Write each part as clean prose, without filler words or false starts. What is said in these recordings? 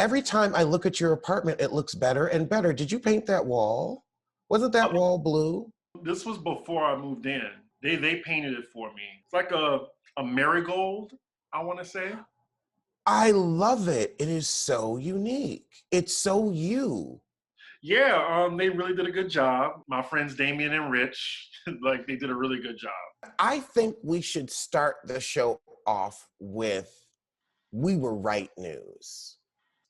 Every time I look at your apartment, it looks better and better. Did you paint that wall? Wasn't that wall blue? This was before I moved in. They painted it for me. It's like a marigold, I want to say. I love it. It is so unique. It's so you. Yeah, they really did a good job. My friends Damien and Rich, like they did a really good job. I think we should start the show off with "We Were Right" news.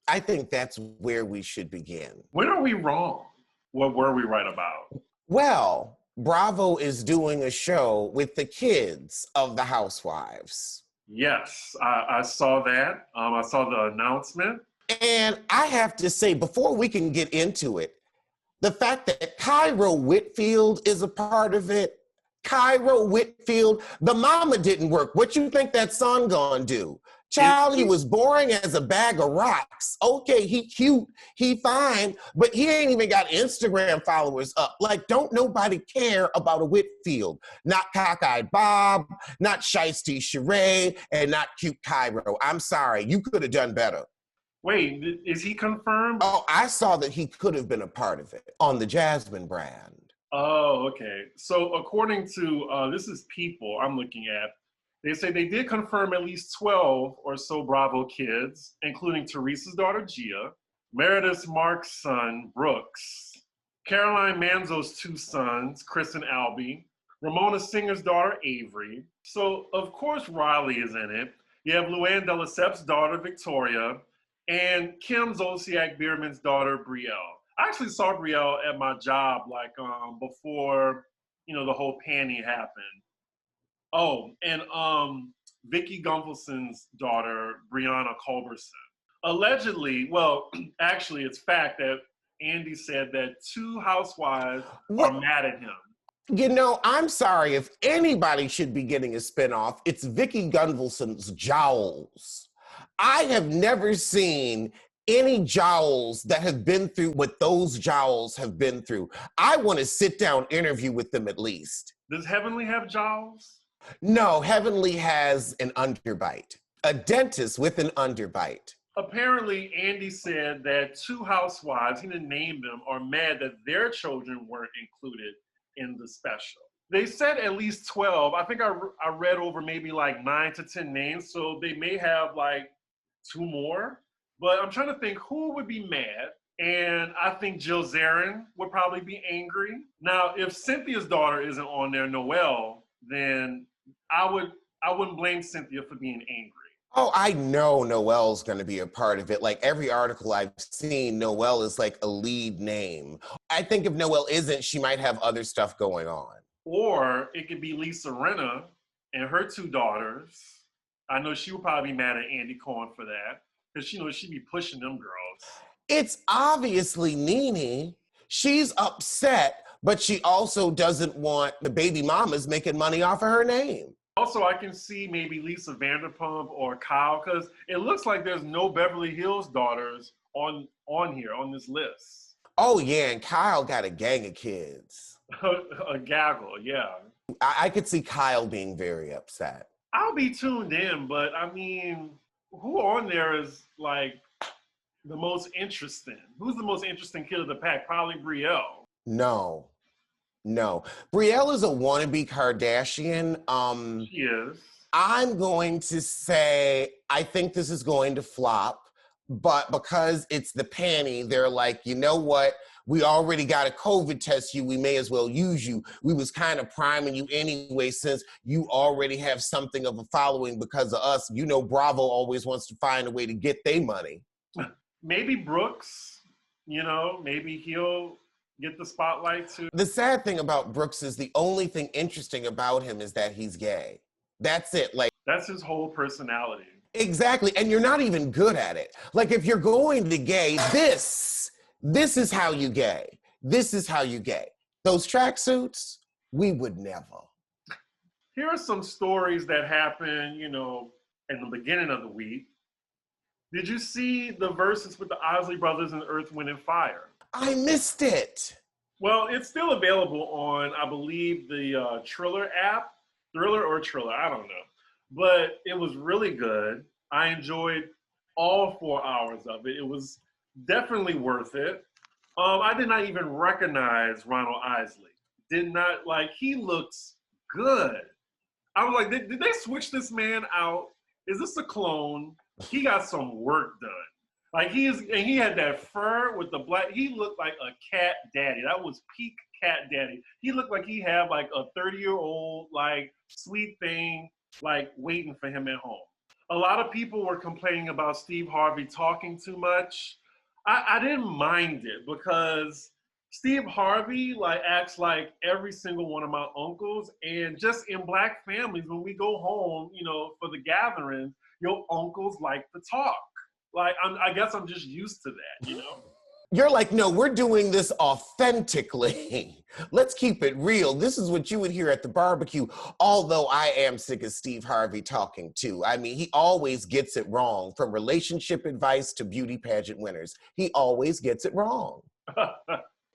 I think that's where we should begin. When are we wrong? What were we right about? Well, Bravo is doing a show with the kids of the housewives. Yes, I saw that. I saw the announcement. And I have to say, before we can get into it, the fact that Cairo Whitfield is a part of it, Cairo Whitfield, the mama didn't work. What you think that son gonna do? Child, he was boring as a bag of rocks. Okay, he cute, he fine, but he ain't even got Instagram followers up. Like, don't nobody care about a Whitfield. Not Cockeyed Bob, not Shiesty Sheree, and not cute Cairo. I'm sorry, you could have done better. Wait, is he confirmed? Oh, I saw that he could have been a part of it on the Jasmine brand. Oh, okay. So according to, this is People I'm looking at, they say they did confirm at least 12 or so Bravo kids, including Teresa's daughter, Gia, Meredith Mark's son, Brooks, Caroline Manzo's 2 sons, Chris and Albie, Ramona Singer's daughter, Avery. So, of course, Riley is in it. You have Luann de Lesseps' daughter, Victoria, and Kim Zolciak Biermann's daughter, Brielle. I actually saw Brielle at my job, like, before, the whole panty happened. Oh, and Vicky Gunvalson's daughter, Brianna Culberson. Allegedly, well, actually, it's fact that Andy said that 2 housewives are mad at him. I'm sorry, if anybody should be getting a spinoff, it's Vicky Gunvalson's jowls. I have never seen any jowls that have been through what those jowls have been through. I want to sit down interview with them at least. Does Heavenly have jowls? No, Heavenly has an underbite. A dentist with an underbite. Apparently, Andy said that 2 housewives, he didn't name them, are mad that their children weren't included in the special. They said at least 12. I think I read over maybe like 9 to 10 names, so they may have like 2 more. But I'm trying to think who would be mad. And I think Jill Zarin would probably be angry. Now, if Cynthia's daughter isn't on there, Noelle, then I wouldn't blame Cynthia for being angry. Oh, I know Noelle's going to be a part of it. Like every article I've seen, Noelle is like a lead name. I think if Noelle isn't, she might have other stuff going on. Or it could be Lisa Rinna and her 2 daughters. I know she would probably be mad at Andy Cohen for that because she'd be pushing them girls. It's obviously Nene. She's upset, but she also doesn't want the baby mamas making money off of her name. Also, I can see maybe Lisa Vanderpump or Kyle, because it looks like there's no Beverly Hills daughters on here, on this list. Oh, yeah, and Kyle got a gang of kids. A gaggle, yeah. I could see Kyle being very upset. I'll be tuned in, but I mean, who on there is like the most interesting? Who's the most interesting kid of the pack? Probably Brielle. No. Brielle is a wannabe Kardashian. She is. I'm going to say, I think this is going to flop, but because it's the panty, they're like, you know what? We already got a COVID test you. We may as well use you. We was kind of priming you anyway, since you already have something of a following because of us. Bravo always wants to find a way to get their money. Maybe Brooks, maybe he'll get the spotlight too. The sad thing about Brooks is the only thing interesting about him is that he's gay. That's it. Like, that's his whole personality. Exactly. And you're not even good at it. Like, if you're going to gay, this is how you gay. This is how you gay. Those tracksuits, we would never. Here are some stories that happened, in the beginning of the week. Did you see the Verzuz with the Osley Brothers and Earth, Wind & Fire? I missed it. Well, it's still available on, I believe, the Triller app. Thriller or Triller, I don't know. But it was really good. I enjoyed all 4 hours of it. It was definitely worth it. I did not even recognize Ronald Isley. Did not, like, he looks good. I was like, did they switch this man out? Is this a clone? He got some work done. Like, he had that fur with the black, he looked like a cat daddy. That was peak cat daddy. He looked like he had like a 30-year-old, like, sweet thing, like, waiting for him at home. A lot of people were complaining about Steve Harvey talking too much. I didn't mind it because Steve Harvey like acts like every single one of my uncles, and just in Black families, when we go home, you know, for the gathering, your uncles like to talk. Like, I guess I'm just used to that, you know? You're like, no, we're doing this authentically. Let's keep it real. This is what you would hear at the barbecue, although I am sick of Steve Harvey talking too. I mean, he always gets it wrong, from relationship advice to beauty pageant winners. He always gets it wrong.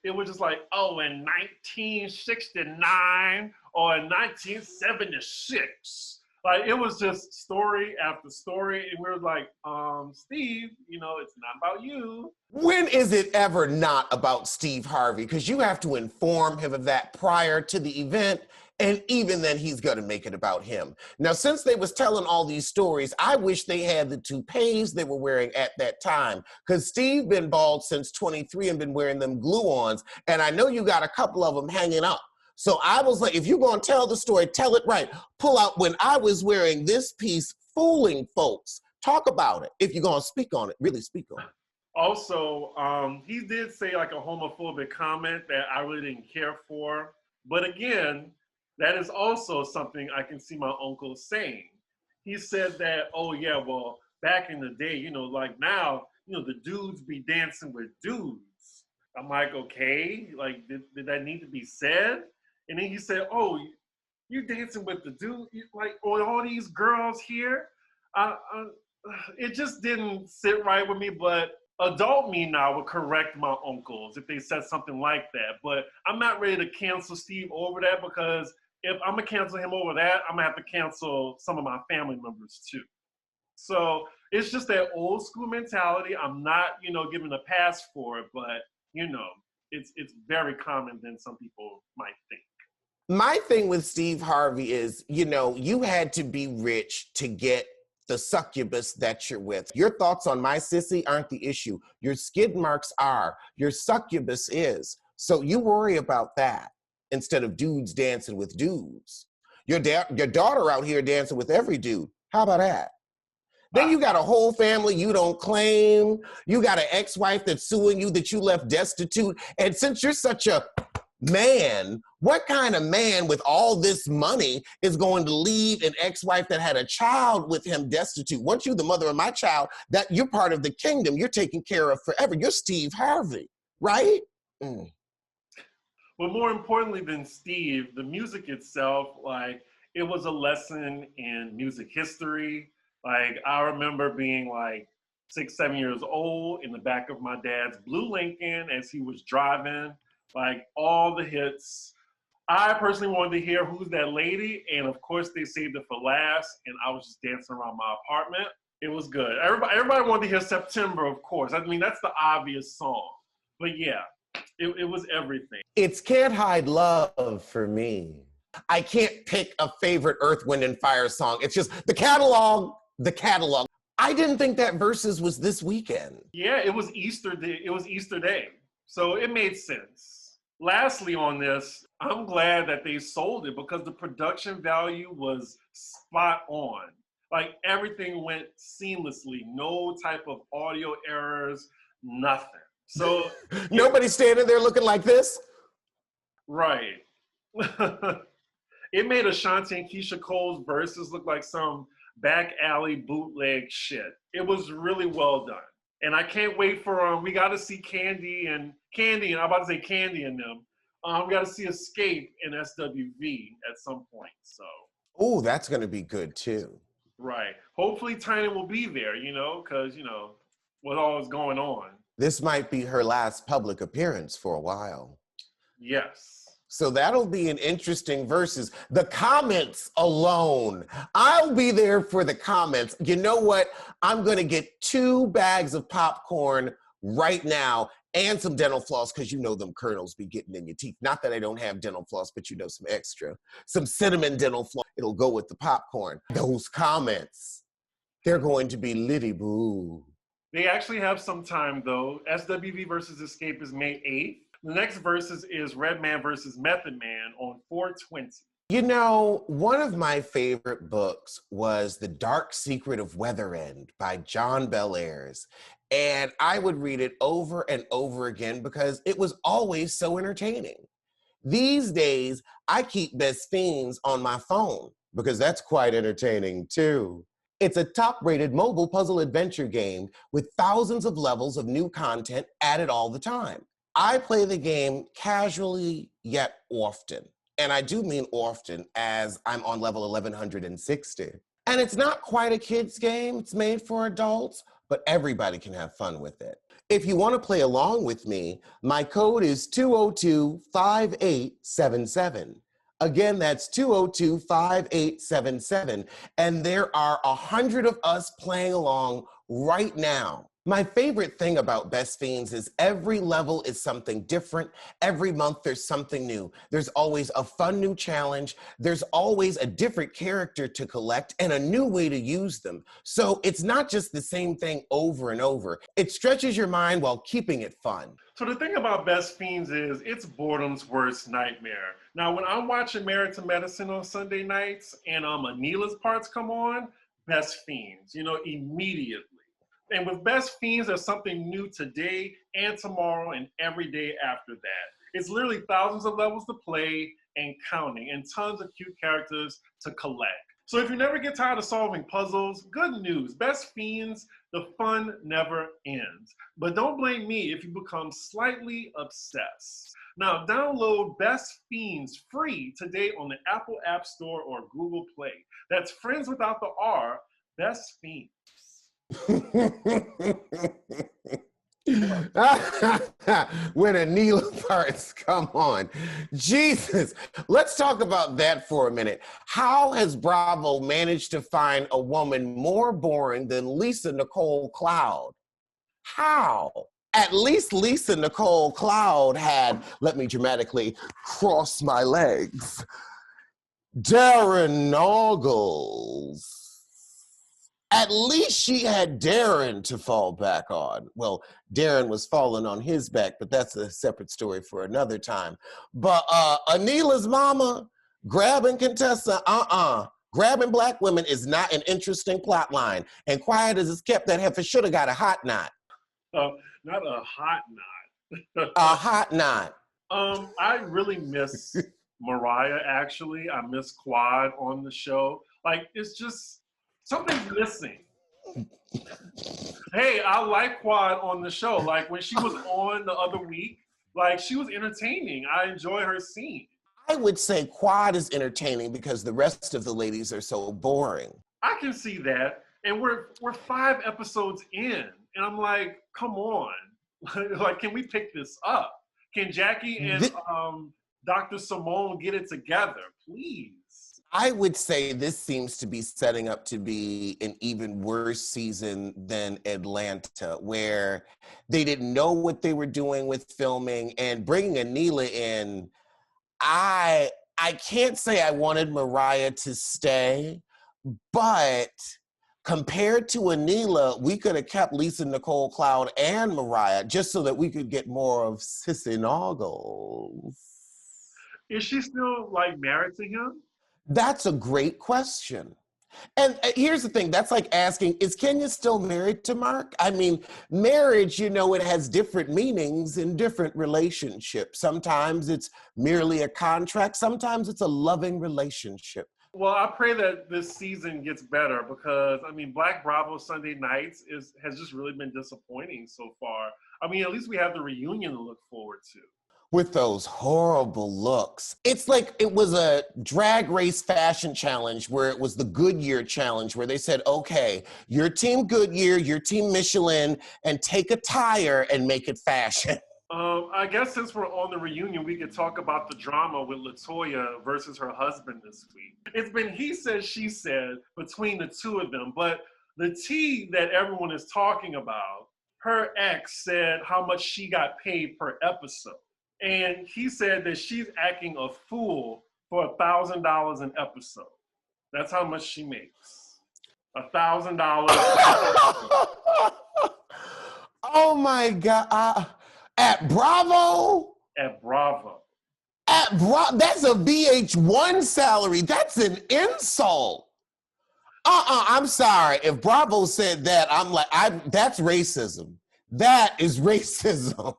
It was just like, oh, in 1969 or in 1976. Like, it was just story after story. And we were like, Steve, you know, it's not about you. When is it ever not about Steve Harvey? Because you have to inform him of that prior to the event. And even then, he's going to make it about him. Now, since they was telling all these stories, I wish they had the toupees they were wearing at that time. Because Steve been bald since 23 and been wearing them glue-ons. And I know you got a couple of them hanging up. So I was like, if you're going to tell the story, tell it right. Pull out when I was wearing this piece, fooling folks. Talk about it. If you're going to speak on it, really speak on it. Also, he did say like a homophobic comment that I really didn't care for. But again, that is also something I can see my uncle saying. He said that, oh yeah, well, back in the day, you know, like now, you know, the dudes be dancing with dudes. I'm like, okay, like, did that need to be said? And then he said, oh, you dancing with the dude, like, all these girls here? It just didn't sit right with me, but adult me now would correct my uncles if they said something like that. But I'm not ready to cancel Steve over that, because if I'm gonna cancel him over that, I'm gonna have to cancel some of my family members too. So it's just that old school mentality. I'm not, you know, giving a pass for it, but, you know, it's very common than some people might think. My thing with Steve Harvey is, you know, you had to be rich to get the succubus that you're with. Your thoughts on my sissy aren't the issue. Your skid marks are. Your succubus is. So you worry about that instead of dudes dancing with dudes. Your daughter out here dancing with every dude. How about that? Then you got a whole family you don't claim. You got an ex-wife that's suing you that you left destitute. And since you're such a man, what kind of man with all this money is going to leave an ex-wife that had a child with him destitute? Once you're the mother of my child, that you're part of the kingdom, you're taken care of forever. You're Steve Harvey, right? Mm. But more importantly than Steve, the music itself, like, it was a lesson in music history. Like, I remember being like 6, 7 years old in the back of my dad's blue Lincoln as he was driving, like, all the hits. I personally wanted to hear Who's That Lady? And of course they saved it for last, and I was just dancing around my apartment. It was good. Everybody wanted to hear September, of course. I mean, that's the obvious song. But yeah, it was everything. It's Can't Hide Love for me. I can't pick a favorite Earth, Wind, and Fire song. It's just the catalog. I didn't think that Verzuz was this weekend. Yeah, it was Easter Day. It was Easter Day. So it made sense. Lastly on this, I'm glad that they sold it because the production value was spot on. Like, everything went seamlessly. No type of audio errors, nothing. So Nobody standing there looking like this? Right. It made Ashanti and Keisha Cole's verses look like some back alley bootleg shit. It was really well done. And I can't wait for, we got to see Candy and I'm about to say Candy and them. We got to see Escape in SWV at some point, so. Oh, that's going to be good too. Right. Hopefully Tiny will be there, you know, because, you know, what all is going on. This might be her last public appearance for a while. Yes. So that'll be an interesting versus. The comments alone. I'll be there for the comments. You know what? I'm going to get 2 bags of popcorn right now and some dental floss, because you know them kernels be getting in your teeth. Not that I don't have dental floss, but you know, some extra. Some cinnamon dental floss. It'll go with the popcorn. Those comments, they're going to be litty boo. They actually have some time though. SWV versus Escape is May 8th. The next versus is Redman versus Method Man on 4/20. You know, one of my favorite books was The Dark Secret of Weatherend by John Bellairs. And I would read it over and over again because it was always so entertaining. These days, I keep Best Fiends on my phone because that's quite entertaining too. It's a top-rated mobile puzzle adventure game with thousands of levels of new content added all the time. I play the game casually yet often. And I do mean often, as I'm on level 1160. And it's not quite a kid's game. It's made for adults, but everybody can have fun with it. If you want to play along with me, my code is 202-5877. Again, that's 202-5877. And there are 100 of us playing along right now. My favorite thing about Best Fiends is every level is something different. Every month there's something new. There's always a fun new challenge. There's always a different character to collect and a new way to use them. So it's not just the same thing over and over. It stretches your mind while keeping it fun. So the thing about Best Fiends is it's boredom's worst nightmare. Now, when I'm watching Married to Medicine on Sunday nights and Anila's parts come on, Best Fiends, immediately. And with Best Fiends, there's something new today and tomorrow and every day after that. It's literally thousands of levels to play and counting, and tons of cute characters to collect. So if you never get tired of solving puzzles, good news. Best Fiends, the fun never ends. But don't blame me if you become slightly obsessed. Now download Best Fiends free today on the Apple App Store or Google Play. That's friends without the R, Best Fiends. When Anila parts come on. Jesus, let's talk about that for a minute. How has Bravo managed to find a woman more boring than Lisa Nicole Cloud? How? At least Lisa Nicole Cloud had, let me dramatically cross my legs, Darren Noggles. At least she had Darren to fall back on. Well, Darren was falling on his back, but that's a separate story for another time. But Anila's mama, grabbing Contessa, grabbing black women is not an interesting plot line. And quiet as it's kept, that heifer should have got a hot knot. Not a hot knot. A hot knot. I really miss Mariah, actually. I miss Quad on the show. Like, it's just... something's missing. Hey, I like Quad on the show. Like when she was on the other week, like she was entertaining. I enjoy her scene. I would say Quad is entertaining because the rest of the ladies are so boring. I can see that. And we're 5 episodes in. And I'm like, come on. Like, can we pick this up? Can Jackie and Dr. Simone get it together, please? I would say this seems to be setting up to be an even worse season than Atlanta, where they didn't know what they were doing with filming, and bringing Anila in. I can't say I wanted Mariah to stay, but compared to Anila, we could have kept Lisa Nicole Cloud and Mariah just so that we could get more of Sissy Noggles. Is she still like married to him? That's a great question. And here's the thing, that's like asking, is Kenya still married to Mark? I mean, marriage, it has different meanings in different relationships. Sometimes it's merely a contract. Sometimes it's a loving relationship. Well, I pray that this season gets better because, Black Bravo Sunday nights has just really been disappointing so far. At least we have the reunion to look forward to. With those horrible looks. It's like it was a drag race fashion challenge where it was the Goodyear challenge where they said, okay, your team Goodyear, your team Michelin, and take a tire and make it fashion. I guess since we're on the reunion, we could talk about the drama with Latoya versus her husband this week. It's been he said, she said between the two of them, but the tea that everyone is talking about, her ex said how much she got paid per episode. And he said that she's acting a fool for $1,000 an episode. That's how much she makes. $1,000. Oh my God. At Bravo? At Bravo. At Bravo, that's a VH1 salary. That's an insult. I'm sorry. If Bravo said that, I'm like, that's racism. That is racism.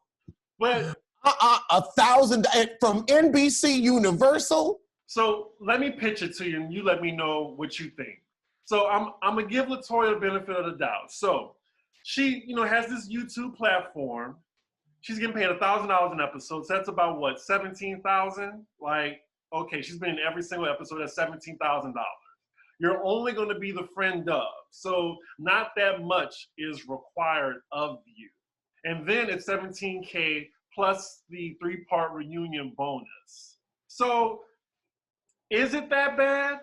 But $1,000 from NBC Universal. So let me pitch it to you, and you let me know what you think. So I'm gonna give Latoya the benefit of the doubt. So she, has this YouTube platform. She's getting paid $1,000 an episode. So that's about what, 17,000? Like, okay, she's been in every single episode. That's $17,000. You're only going to be the friend of. So not that much is required of you. And then it's $17K plus the 3-part reunion bonus. So is it that bad?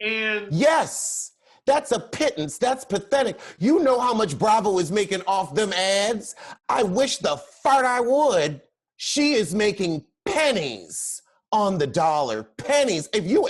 And yes, that's a pittance. That's pathetic. You know how much Bravo is making off them ads? I wish the fart I would. She is making pennies on the dollar. Pennies. If you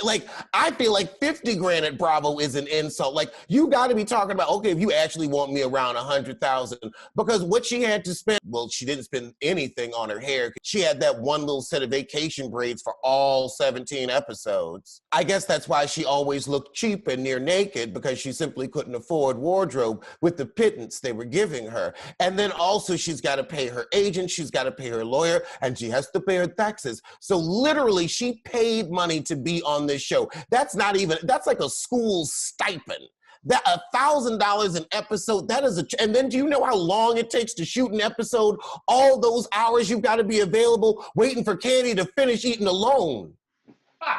I feel like 50 grand at Bravo is an insult. Like, you got to be talking about, okay, if you actually want me around 100,000, because what she had to spend, well, she didn't spend anything on her hair. She had that one little set of vacation braids for all 17 episodes. I guess that's why she always looked cheap and near naked, because she simply couldn't afford wardrobe with the pittance they were giving her. And then also she's got to pay her agent, she's got to pay her lawyer, and she has to pay her taxes. So literally, she paid money to be on this show. That's like a school stipend. That $1,000 an episode, that is and then do you know how long it takes to shoot an episode? All those hours you've got to be available waiting for Candy to finish eating alone.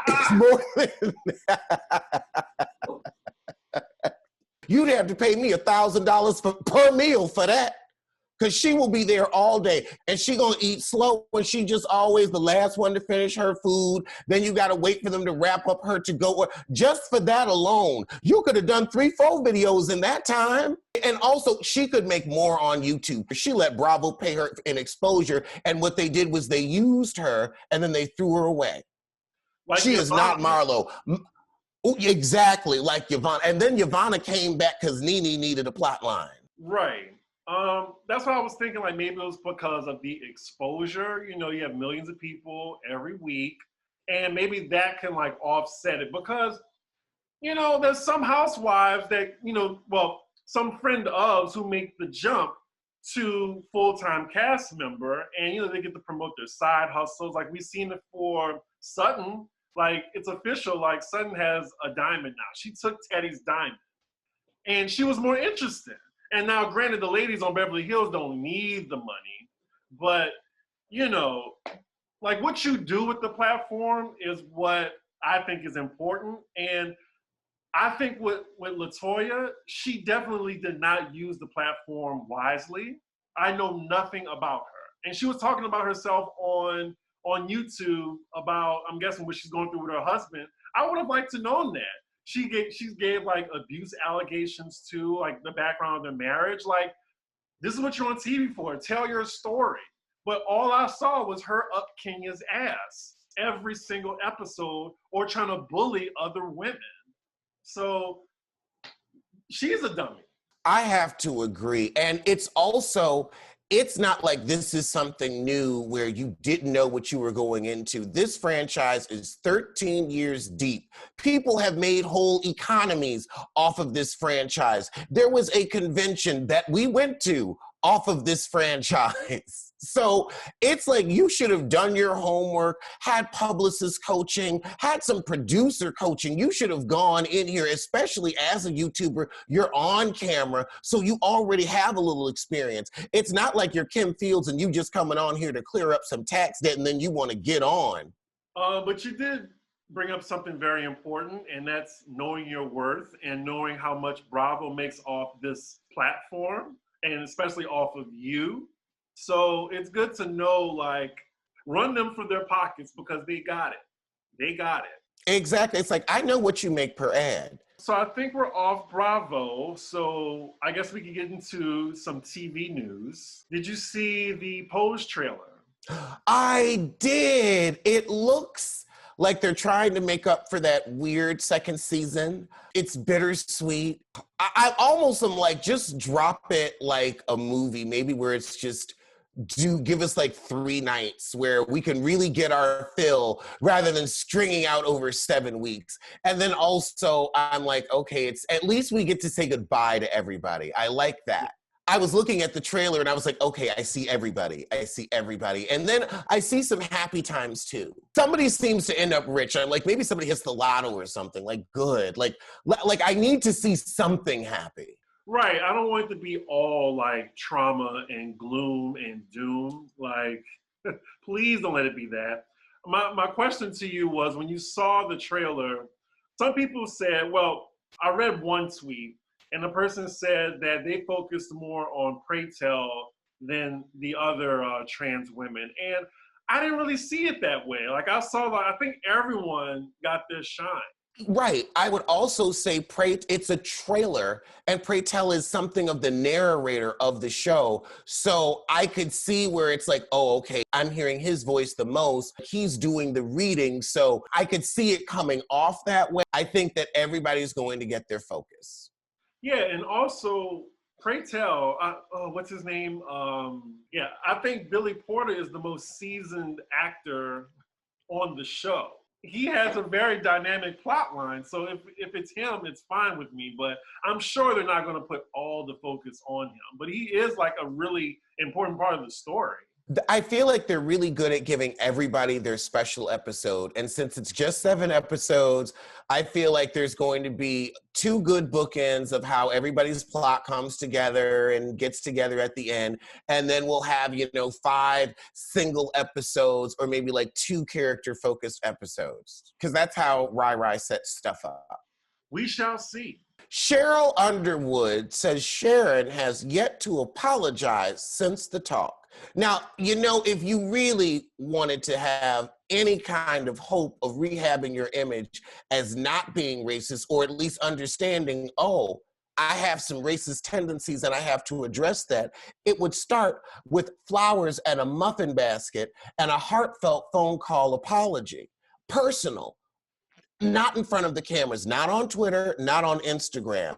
It's more than that. You'd have to pay me $1,000 per meal for that. Because she will be there all day, and she gonna eat slow, and she just always the last one to finish her food. Then you gotta wait for them to wrap up her to-go. Just for that alone, you could have done 3-4 videos in that time. And also, she could make more on YouTube. She let Bravo pay her in exposure, and what they did was they used her, and then they threw her away. Like she is not Marlo. Exactly, like Yvonne. And then Yvonne came back because Nene needed a plot line. Right. That's what I was thinking, like maybe it was because of the exposure. You have millions of people every week, and maybe that can like offset it, because there's some housewives that some friend ofs who make the jump to full-time cast member, and they get to promote their side hustles. Like we've seen it for Sutton. Like it's official, like Sutton has a diamond now. She took Teddy's diamond, and she was more interested. And now, granted, the ladies on Beverly Hills don't need the money, but, like what you do with the platform is what I think is important. And I think with Latoya, she definitely did not use the platform wisely. I know nothing about her. And she was talking about herself on YouTube about, I'm guessing, what she's going through with her husband. I would have liked to know that. She gave like abuse allegations too, like the background of their marriage. Like, this is what you're on TV for. Tell your story. But all I saw was her up Kenya's ass every single episode, or trying to bully other women. So she's a dummy. I have to agree. And it's not like this is something new where you didn't know what you were going into. This franchise is 13 years deep. People have made whole economies off of this franchise. There was a convention that we went to off of this franchise. So it's like you should have done your homework, had publicist coaching, had some producer coaching. You should have gone in here, especially as a YouTuber, you're on camera, so you already have a little experience. It's not like you're Kim Fields and you just coming on here to clear up some tax debt and then you want to get on. But you did bring up something very important, and that's knowing your worth and knowing how much Bravo makes off this platform, and especially off of you. So it's good to know, like, run them for their pockets because they got it. They got it. Exactly. It's like, I know what you make per ad. So I think we're off Bravo. So I guess we can get into some TV news. Did you see the Pose trailer? I did. It looks like they're trying to make up for that weird second season. It's bittersweet. I almost am like, just drop it like a movie, maybe where it's just give us like 3 nights where we can really get our fill rather than stringing out over 7 weeks. And then also I'm like, okay, it's at least we get to say goodbye to everybody. I like that. I was looking at the trailer and I was like, okay, I see everybody. I see everybody. And then I see some happy times too. Somebody seems to end up rich. I'm like, maybe somebody hits the lotto or something. Like, good. Like I need to see something happy. Right. I don't want it to be all like trauma and gloom and doom. Like, please don't let it be that. My question to you was, when you saw the trailer, some people said, well, I read one tweet and the person said that they focused more on Pray Tell than the other trans women. And I didn't really see it that way. Like, I saw, like, I think everyone got their shine. Right. I would also say it's a trailer, and Pray Tell is something of the narrator of the show. So I could see where it's like, oh, okay, I'm hearing his voice the most. He's doing the reading. So I could see it coming off that way. I think that everybody's going to get their focus. Yeah, and also Pray Tell, what's his name? I think Billy Porter is the most seasoned actor on the show. He has a very dynamic plot line, so if it's him, it's fine with me, but I'm sure they're not going to put all the focus on him. But he is like a really important part of the story. I feel like they're really good at giving everybody their special episode. And since it's just 7 episodes, I feel like there's going to be 2 good bookends of how everybody's plot comes together and gets together at the end. And then we'll have, 5 single episodes or maybe like 2 character-focused episodes. Because that's how Rai sets stuff up. We shall see. Cheryl Underwood says Sharon has yet to apologize since the talk. Now, if you really wanted to have any kind of hope of rehabbing your image as not being racist, or at least understanding, oh, I have some racist tendencies and I have to address that, it would start with flowers and a muffin basket and a heartfelt phone call apology. Personal. Not in front of the cameras, not on Twitter, not on Instagram.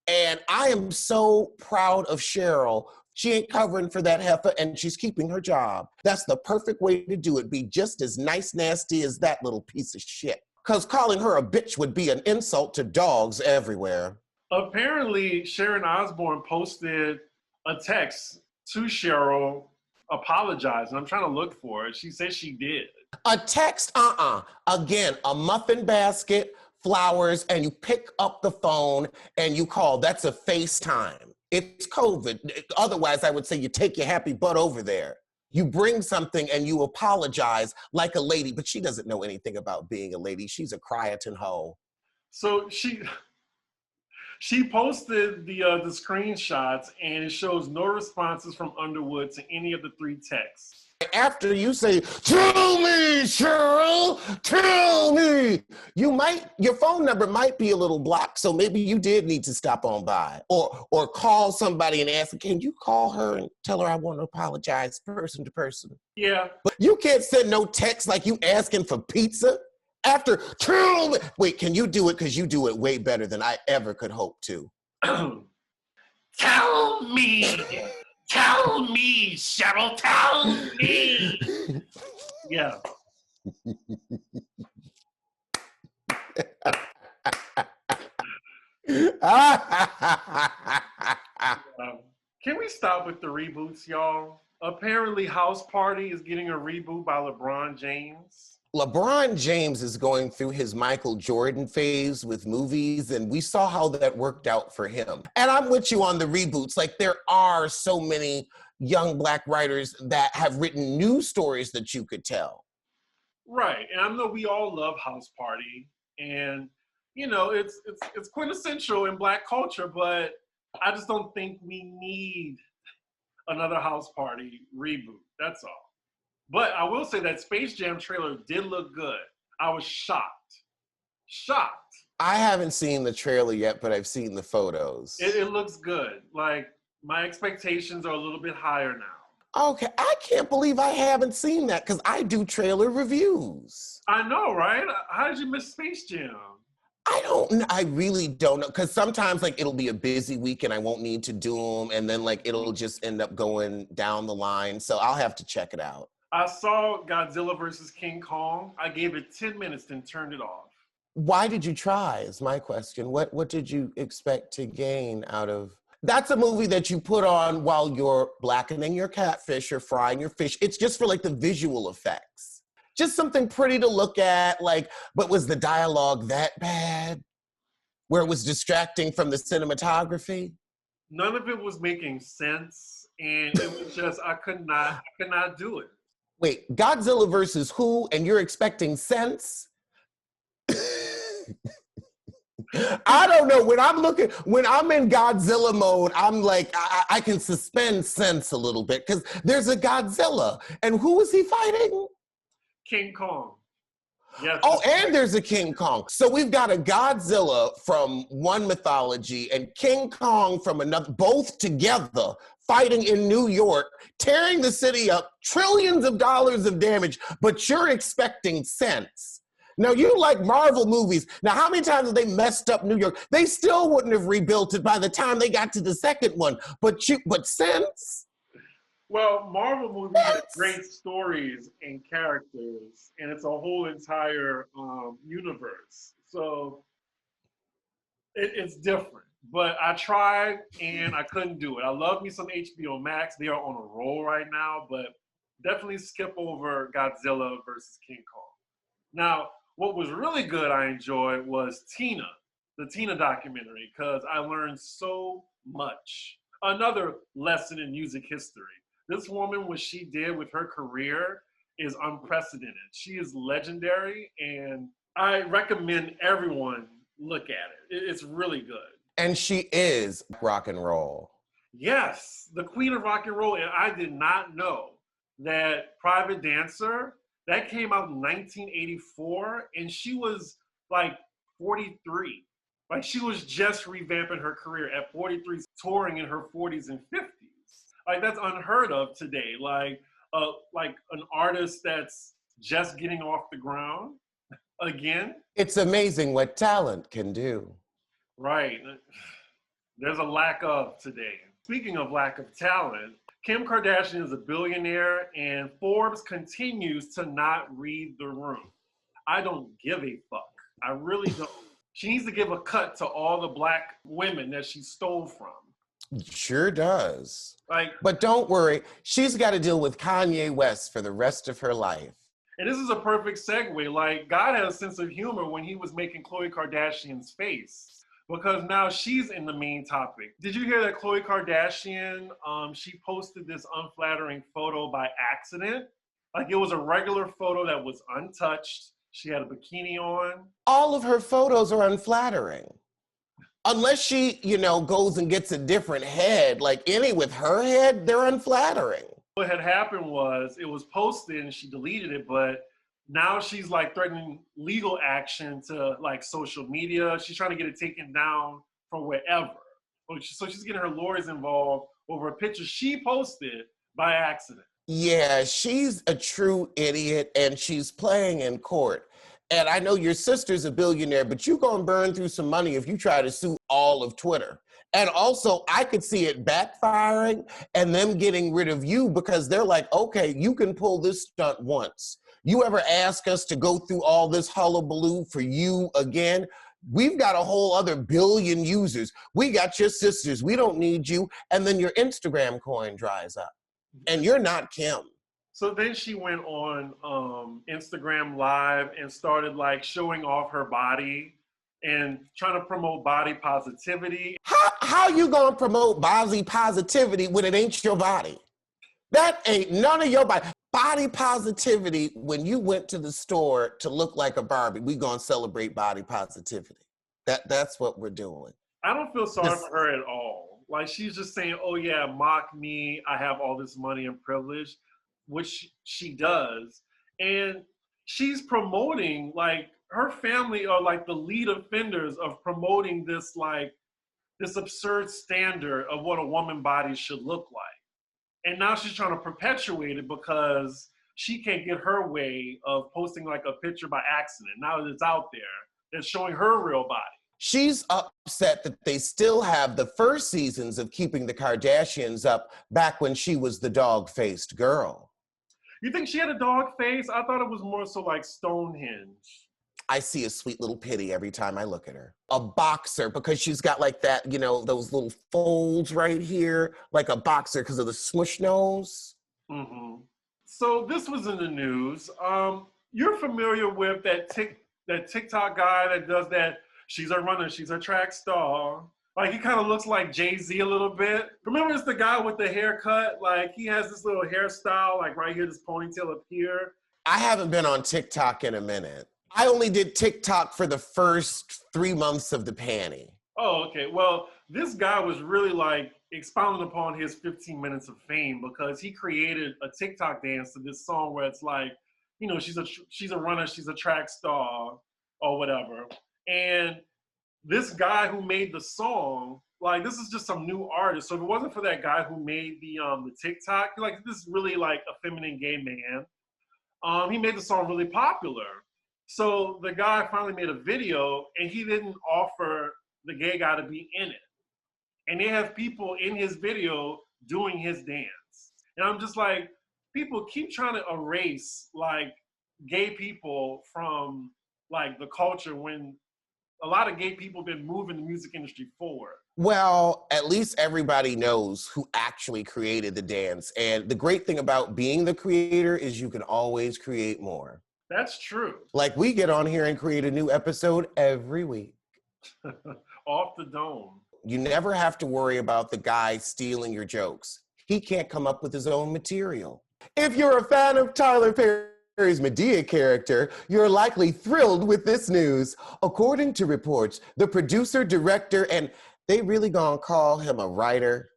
And I am so proud of Cheryl. She ain't covering for that heifer and she's keeping her job. That's the perfect way to do it. Be just as nice, nasty as that little piece of shit. Because calling her a bitch would be an insult to dogs everywhere. Apparently, Sharon Osbourne posted a text to Cheryl apologizing. I'm trying to look for it. She said she did. A text, Again, a muffin basket, flowers, and you pick up the phone and you call. That's a FaceTime. It's COVID. Otherwise, I would say you take your happy butt over there. You bring something and you apologize like a lady, but she doesn't know anything about being a lady. She's a cryatin hoe. So she posted the screenshots, and it shows no responses from Underwood to any of the 3 texts. After you say, tell me, Cheryl, tell me, your phone number might be a little blocked, so maybe you did need to stop on by. Or call somebody and ask, can you call her and tell her I want to apologize person to person? Yeah. But you can't send no text like you asking for pizza. After, tell me, wait, can you do it? Because you do it way better than I ever could hope to. Tell me. Tell me, Cheryl, tell me. Yeah. Can we stop with the reboots, y'all? Apparently, House Party is getting a reboot by LeBron James. LeBron James is going through his Michael Jordan phase with movies, and we saw how that worked out for him. And I'm with you on the reboots. Like, there are so many young Black writers that have written new stories that you could tell. Right, and I know we all love House Party, and it's quintessential in Black culture, but I just don't think we need another house party reboot. That's all. But I will say that Space Jam trailer did look good. I was shocked. Shocked. I haven't seen the trailer yet, but I've seen the photos. It looks good. Like, my expectations are a little bit higher now. Okay, I can't believe I haven't seen that because I do trailer reviews. I know, right? How did you miss Space Jam? I really don't know, because sometimes like it'll be a busy week and I won't need to do them, and then like it'll just end up going down the line, so I'll have to check it out. I saw Godzilla versus King Kong. I gave it 10 minutes and turned it off. Why did you try is my question. What did you expect to gain out of... That's a movie that you put on while you're blackening your catfish or frying your fish. It's just for like the visual effects. Just something pretty to look at, like, but was the dialogue that bad? Where it was distracting from the cinematography? None of it was making sense, and it was just, I could not do it. Wait, Godzilla versus who, and you're expecting sense? I don't know. When I'm in Godzilla mode, I'm like, I can suspend sense a little bit, because there's a Godzilla. And who is he fighting? King Kong. Yes. Oh, and there's a King Kong. So we've got a Godzilla from one mythology and King Kong from another, both together fighting in New York, tearing the city up, trillions of dollars of damage, but you're expecting sense. Now, you like Marvel movies. Now, how many times have they messed up New York? They still wouldn't have rebuilt it by the time they got to the second one. But sense? Well, Marvel movies have great stories and characters, and it's a whole entire universe. So it's different. But I tried, and I couldn't do it. I love me some HBO Max. They are on a roll right now, but definitely skip over Godzilla versus King Kong. Now, what was really good I enjoyed was Tina, the Tina documentary, because I learned so much. Another lesson in music history. This woman, what she did with her career is unprecedented. She is legendary, and I recommend everyone look at it. It's really good. And she is rock and roll. Yes, the queen of rock and roll. And I did not know that Private Dancer, that came out in 1984, and she was like 43. Like, she was just revamping her career at 43, touring in her 40s and 50s. Like, that's unheard of today. Like an artist that's just getting off the ground again. It's amazing what talent can do. Right. There's a lack of today. Speaking of lack of talent, Kim Kardashian is a billionaire, and Forbes continues to not read the room. I don't give a fuck. I really don't. She needs to give a cut to all the Black women that she stole from. Sure does. Like, but don't worry, she's got to deal with Kanye West for the rest of her life. And this is a perfect segue. Like, God had a sense of humor when he was making Khloe Kardashian's face, because now she's in the main topic. Did you hear that Khloe Kardashian, she posted this unflattering photo by accident? Like, it was a regular photo that was untouched. She had a bikini on. All of her photos are unflattering. Unless she, goes and gets a different head, like any with her head, they're unflattering. What had happened was it was posted and she deleted it, but now she's like threatening legal action to like social media. She's trying to get it taken down from wherever. So she's getting her lawyers involved over a picture she posted by accident. Yeah, she's a true idiot, and she's playing in court. And I know your sister's a billionaire, but you're going to burn through some money if you try to sue all of Twitter. And also, I could see it backfiring and them getting rid of you, because they're like, okay, you can pull this stunt once. You ever ask us to go through all this hullabaloo for you again? We've got a whole other billion users. We got your sisters. We don't need you. And then your Instagram coin dries up. And you're not Kim. So then she went on Instagram Live and started like showing off her body and trying to promote body positivity. How you gonna promote body positivity when it ain't your body? That ain't none of your body. Body positivity, when you went to the store to look like a Barbie, we gonna celebrate body positivity. That's what we're doing. I don't feel sorry for her at all. Like, she's just saying, oh yeah, mock me, I have all this money and privilege, which she does. And she's promoting, like, her family are like the lead offenders of promoting this, like, this absurd standard of what a woman body should look like. And now she's trying to perpetuate it because she can't get her way of posting like a picture by accident. Now that it's out there, that's showing her real body. She's upset that they still have the first seasons of Keeping the Kardashians up back when she was the dog-faced girl. You think she had a dog face? I thought it was more so like Stonehenge. I see a sweet little pity every time I look at her. A boxer, because she's got like that, you know, those little folds right here, like a boxer because of the smush nose. Mm-hmm. So this was in the news. You're familiar with that TikTok guy that does that, she's a runner, she's a track star. Like, he kind of looks like Jay-Z a little bit. Remember, it's the guy with the haircut? Like, he has this little hairstyle, like right here, this ponytail up here. I haven't been on TikTok in a minute. I only did TikTok for the first 3 months of the panty. Oh, okay. Well, this guy was really like expounding upon his 15 minutes of fame because he created a TikTok dance to this song where it's like, you know, she's a runner, she's a track star or whatever. And this guy who made the song, like, this is just some new artist. So if it wasn't for that guy who made the TikTok, like, this is really like a feminine gay man. He made the song really popular. So the guy finally made a video and he didn't offer the gay guy to be in it. And they have people in his video doing his dance. And I'm just like, people keep trying to erase like gay people from like the culture when a lot of gay people have been moving the music industry forward. Well, at least everybody knows who actually created the dance. And the great thing about being the creator is you can always create more. That's true. Like, we get on here and create a new episode every week. Off the dome. You never have to worry about the guy stealing your jokes. He can't come up with his own material. If you're a fan of Tyler Perry's Madea character, you're likely thrilled with this news. According to reports, the producer, director, and they really gonna call him a writer?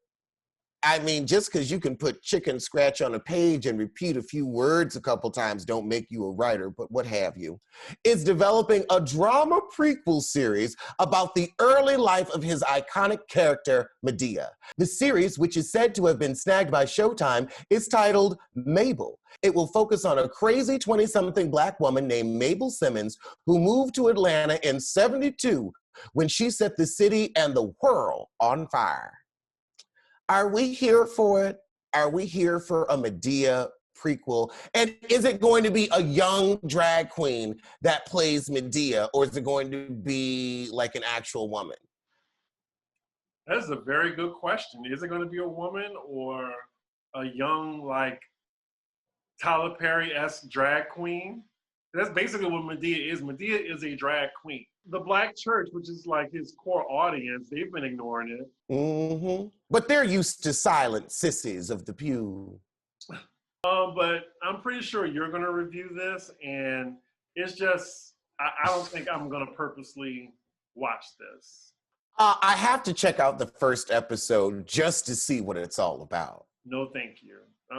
I mean, just because you can put chicken scratch on a page and repeat a few words a couple times don't make you a writer, but what have you, is developing a drama prequel series about the early life of his iconic character, Madea. The series, which is said to have been snagged by Showtime, is titled Mabel. It will focus on a crazy 20-something Black woman named Mabel Simmons who moved to Atlanta in '72 when she set the city and the world on fire. Are we here for it? Are we here for a Madea prequel? And is it going to be a young drag queen that plays Madea, or is it going to be like an actual woman? That's a very good question. Is it going to be a woman or a young, like, Tyler Perry-esque drag queen? That's basically what Madea is. Madea is a drag queen. The Black church, which is like his core audience, they've been ignoring it. Mm-hmm. But they're used to silent sissies of the pew. But I'm pretty sure you're going to review this, and it's just, I don't think I'm going to purposely watch this. I have to check out the first episode just to see what it's all about. No, thank you.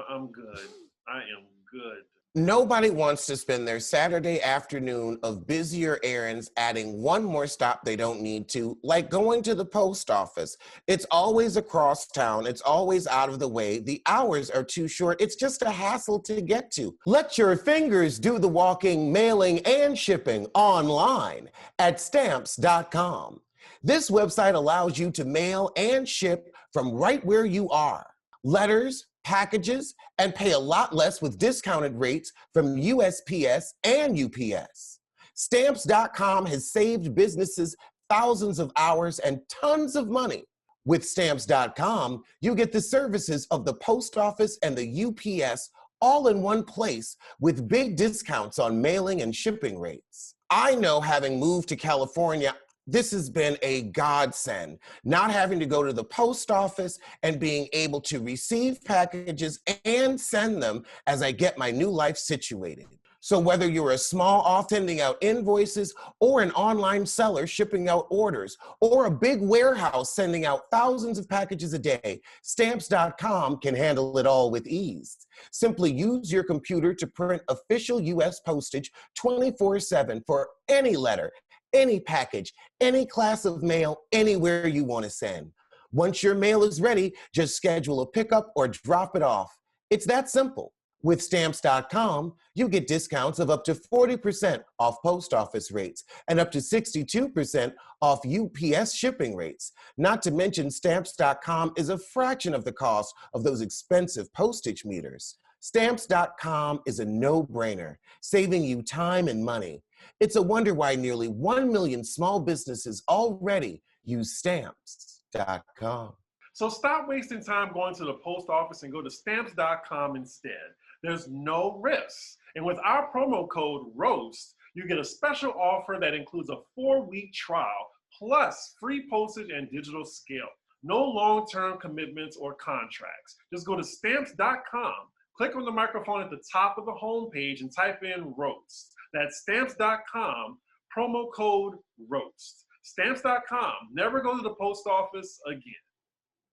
I'm good. I am good. Nobody wants to spend their Saturday afternoon of busier errands adding one more stop they don't need to, like going to the post office. It's always across town. It's always out of the way. The hours are too short. It's just a hassle to get to. Let your fingers do the walking, mailing, and shipping online at stamps.com. This website allows you to mail and ship from right where you are. Letters, packages, and pay a lot less with discounted rates from USPS and UPS. Stamps.com has saved businesses thousands of hours and tons of money. With Stamps.com, you get the services of the post office and the UPS all in one place with big discounts on mailing and shipping rates. I know, having moved to California, this has been a godsend, not having to go to the post office and being able to receive packages and send them as I get my new life situated. So whether you're a small off sending out invoices, or an online seller shipping out orders, or a big warehouse sending out thousands of packages a day, Stamps.com can handle it all with ease. Simply use your computer to print official US postage 24/7 for any letter, any package, any class of mail, anywhere you want to send. Once your mail is ready, just schedule a pickup or drop it off. It's that simple. With Stamps.com, you get discounts of up to 40% off post office rates and up to 62% off UPS shipping rates. Not to mention, Stamps.com is a fraction of the cost of those expensive postage meters. Stamps.com is a no-brainer, saving you time and money. It's a wonder why nearly 1 million small businesses already use Stamps.com. So stop wasting time going to the post office and go to Stamps.com instead. There's no risk. And with our promo code ROAST, you get a special offer that includes a 4-week trial plus free postage and digital scale. No long-term commitments or contracts. Just go to Stamps.com, click on the microphone at the top of the homepage and type in ROAST. That's Stamps.com, promo code ROAST. Stamps.com. Never go to the post office again.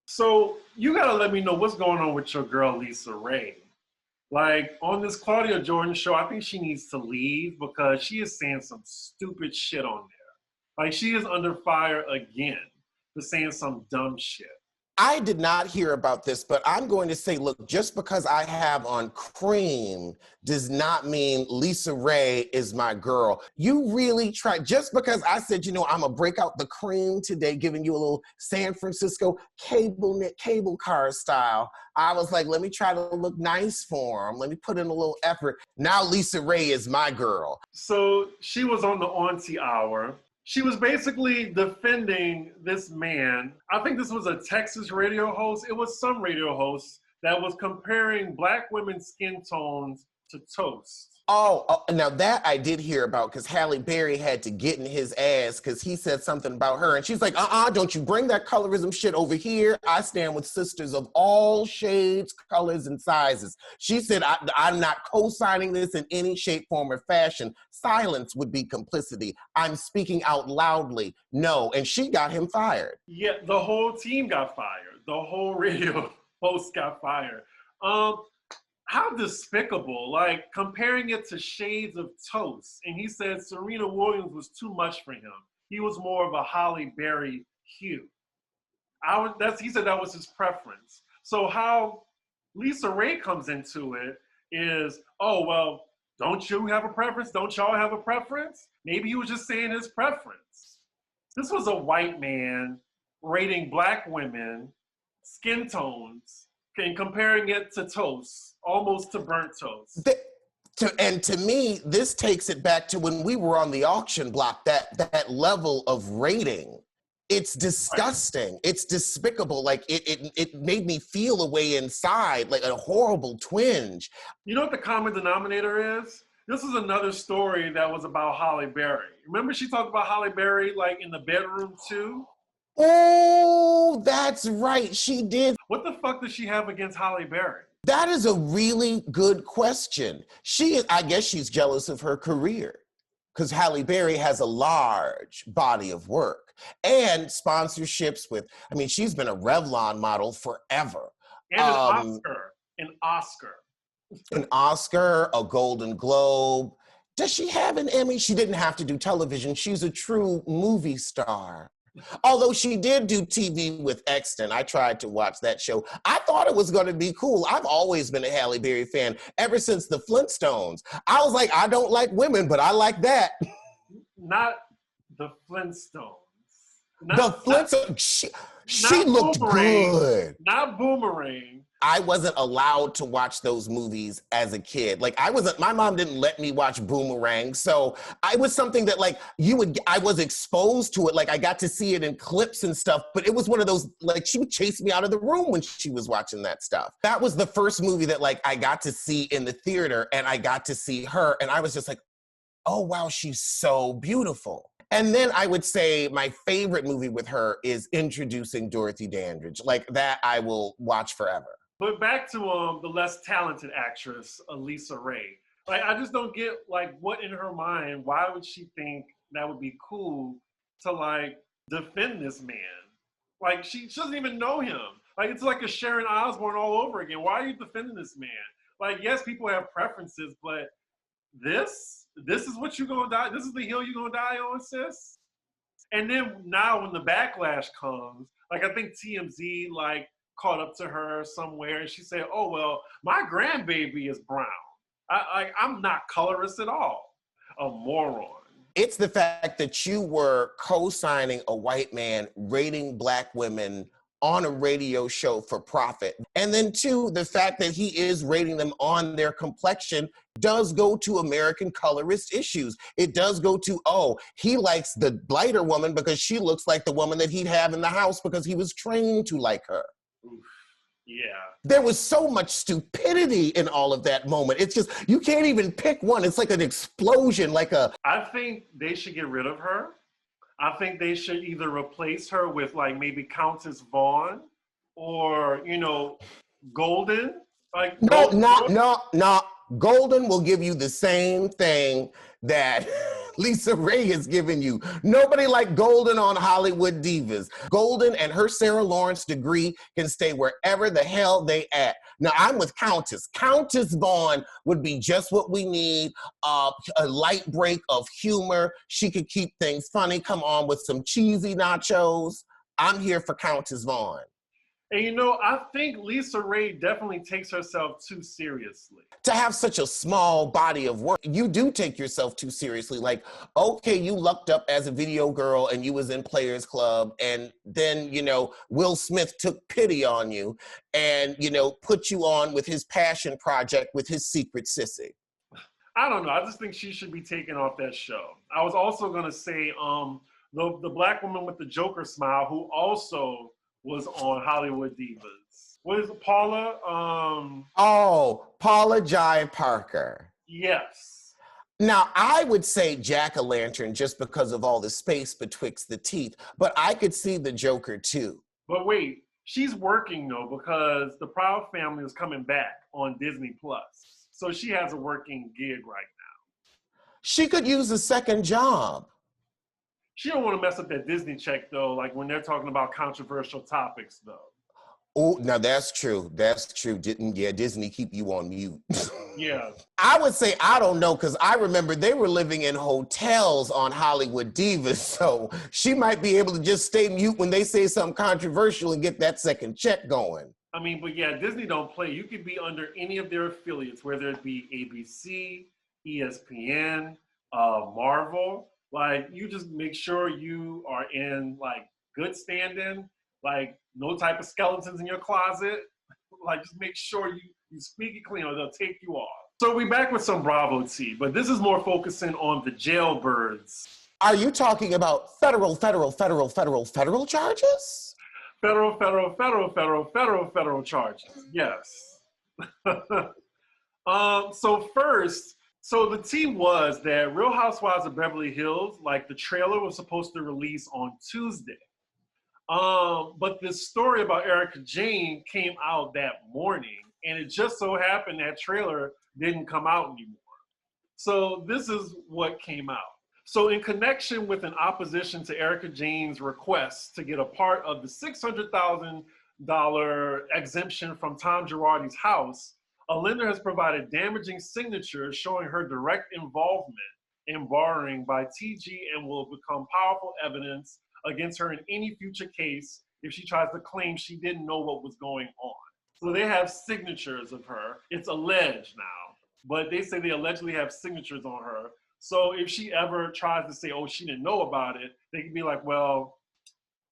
So you gotta let me know what's going on with your girl, Lisa Ray. Like, on this Claudia Jordan show, I think she needs to leave because she is saying some stupid shit on there. Like, she is under fire again for saying some dumb shit. I did not hear about this, but I'm going to say, look, just because I have on cream does not mean Lisa Ray is my girl. You really try, just because I said, you know, I'm gonna break out the cream today, giving you a little San Francisco cable car style. I was like, let me try to look nice for him. Let me put in a little effort. Now Lisa Ray is my girl. So she was on the Auntie Hour. She was basically defending this man. I think this was a Texas radio host. It was some radio host that was comparing Black women's skin tones to toast. Oh, now that I did hear about, because Halle Berry had to get in his ass because he said something about her. And she's like, don't you bring that colorism shit over here. I stand with sisters of all shades, colors, and sizes. She said, I'm not co-signing this in any shape, form, or fashion. Silence would be complicity. I'm speaking out loudly. No. And she got him fired. Yeah, the whole team got fired. The whole radio host got fired. How despicable, like comparing it to shades of toast. And he said Serena Williams was too much for him. He was more of a Halle Berry hue. He said that was his preference. So how Lisa Ray comes into it is, oh, well, don't you have a preference? Don't y'all have a preference? Maybe he was just saying his preference. This was a white man rating Black women, skin tones, and comparing it to toast, almost to burnt toast. And to me, this takes it back to when we were on the auction block, that level of rating. It's disgusting. Right. It's despicable. Like it made me feel a way inside, like a horrible twinge. You know what the common denominator is? This is another story that was about Halle Berry. Remember she talked about Halle Berry like in the bedroom too? Oh, that's right. She did. What the fuck does she have against Halle Berry? That is a really good question. I guess she's jealous of her career because Halle Berry has a large body of work and sponsorships with, she's been a Revlon model forever. And an Oscar, a Golden Globe. Does she have an Emmy? She didn't have to do television. She's a true movie star. Although she did do TV with Exton. I tried to watch that show. I thought it was going to be cool. I've always been a Halle Berry fan ever since the Flintstones. I was like, I don't like women, but I like that. Not the Flintstones. The Flintstones. She looked good. Not Boomerang. I wasn't allowed to watch those movies as a kid. Like my mom didn't let me watch Boomerang. So I was something that I was exposed to it. Like I got to see it in clips and stuff, but it was one of those, like she would chase me out of the room when she was watching that stuff. That was the first movie that I got to see in the theater and I got to see her. And I was just like, oh wow, she's so beautiful. And then I would say my favorite movie with her is Introducing Dorothy Dandridge. Like that I will watch forever. But back to the less talented actress, Lisa Ray. Like, I just don't get, like, what in her mind, why would she think that would be cool to, like, defend this man? Like, she doesn't even know him. Like, it's like a Sharon Osbourne all over again. Why are you defending this man? Like, yes, people have preferences, but this is what you're gonna die. This is the hill you're gonna die on, sis. And then now when the backlash comes, like, I think TMZ, like, caught up to her somewhere, and she said, oh, well, my grandbaby is brown. I'm not colorist at all. A moron. It's the fact that you were co-signing a white man rating black women on a radio show for profit. And then two, the fact that he is rating them on their complexion does go to American colorist issues. It does go to, oh, he likes the lighter woman because she looks like the woman that he'd have in the house because he was trained to like her. Oof. Yeah. There was so much stupidity in all of that moment. It's just, you can't even pick one. It's like an explosion, like a... I think they should get rid of her. I think they should either replace her with, like, maybe Countess Vaughn or, you know, Golden. Like, No. Golden will give you the same thing that Lisa Ray has given you. Nobody like Golden on Hollywood Divas. Golden and her Sarah Lawrence degree can stay wherever the hell they at. Now, I'm with Countess. Countess Vaughn would be just what we need, a light break of humor. She could keep things funny, come on with some cheesy nachos. I'm here for Countess Vaughn. And, you know, I think Lisa Ray definitely takes herself too seriously. To have such a small body of work, you do take yourself too seriously. Like, okay, you lucked up as a video girl and you was in Players Club, and then, you know, Will Smith took pity on you and, you know, put you on with his passion project with his secret sissy. I don't know. I just think she should be taken off that show. I was also going to say the black woman with the Joker smile who also was on Hollywood Divas. What is it, Paula? Paula Jai Parker. Yes. Now, I would say Jack-o'-lantern just because of all the space betwixt the teeth, but I could see the Joker too. But wait, she's working though because the Proud Family is coming back on Disney Plus. So she has a working gig right now. She could use a second job. She don't want to mess up that Disney check though, like when they're talking about controversial topics though. Oh, now that's true. That's true. Disney keep you on mute. Yeah. I would say, I don't know, because I remember they were living in hotels on Hollywood Divas, so she might be able to just stay mute when they say something controversial and get that second check going. I mean, but yeah, Disney don't play. You could be under any of their affiliates, whether it be ABC, ESPN, Marvel. Like, you just make sure you are in, like, good standing, like, no type of skeletons in your closet. Like, just make sure you speak it clean or they'll take you off. So we back with some Bravo tea, but this is more focusing on the jailbirds. Are you talking about federal charges? Federal charges, yes. So the tea was that Real Housewives of Beverly Hills, like, the trailer was supposed to release on Tuesday. But this story about Erika Jayne came out that morning, and it just so happened that trailer didn't come out anymore. So this is what came out. So in connection with an opposition to Erika Jayne's request to get a part of the $600,000 exemption from Tom Girardi's house, a lender has provided damaging signatures showing her direct involvement in borrowing by TG and will become powerful evidence against her in any future case if she tries to claim she didn't know what was going on. So they have signatures of her. It's alleged now, but they say they allegedly have signatures on her. So if she ever tries to say, oh, she didn't know about it, they can be like, well,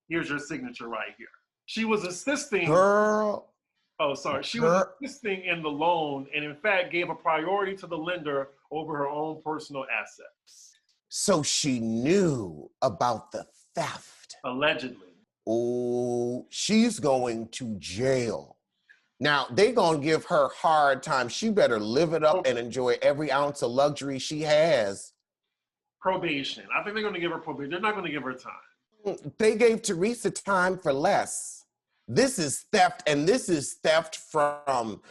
here's your signature right here. She was assisting. Girl. Oh, sorry. She was assisting in the loan and in fact gave a priority to the lender over her own personal assets. So she knew about the theft. Allegedly. Oh, she's going to jail. Now, they gonna give her hard time. She better live it up and enjoy every ounce of luxury she has. Probation. I think they're gonna give her probation. They're not gonna give her time. They gave Teresa time for less. This is theft, and this is theft from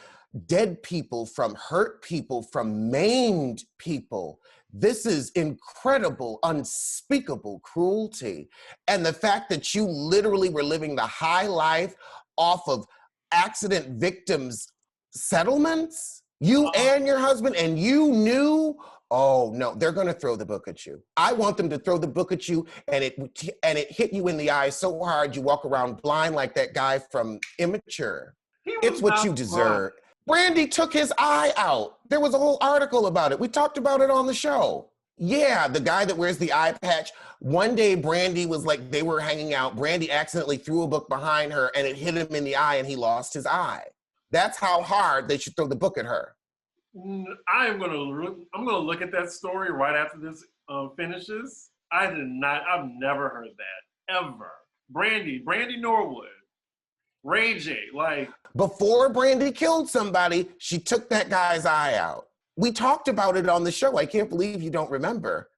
dead people, from hurt people, from maimed people. This is incredible, unspeakable cruelty. And the fact that you literally were living the high life off of accident victims' settlements, you and your husband, and you knew, oh no, they're gonna throw the book at you. I want them to throw the book at you and it hit you in the eye so hard you walk around blind like that guy from Immature. It's what you deserve. Brandy took his eye out. There was a whole article about it. We talked about it on the show. Yeah, the guy that wears the eye patch. One day, Brandy was like, they were hanging out. Brandy accidentally threw a book behind her and it hit him in the eye and he lost his eye. That's how hard they should throw the book at her. I'm gonna look at that story right after this finishes. I've never heard that, ever. Brandy Norwood. Ray J, like. Before Brandy killed somebody, she took that guy's eye out. We talked about it on the show. I can't believe you don't remember.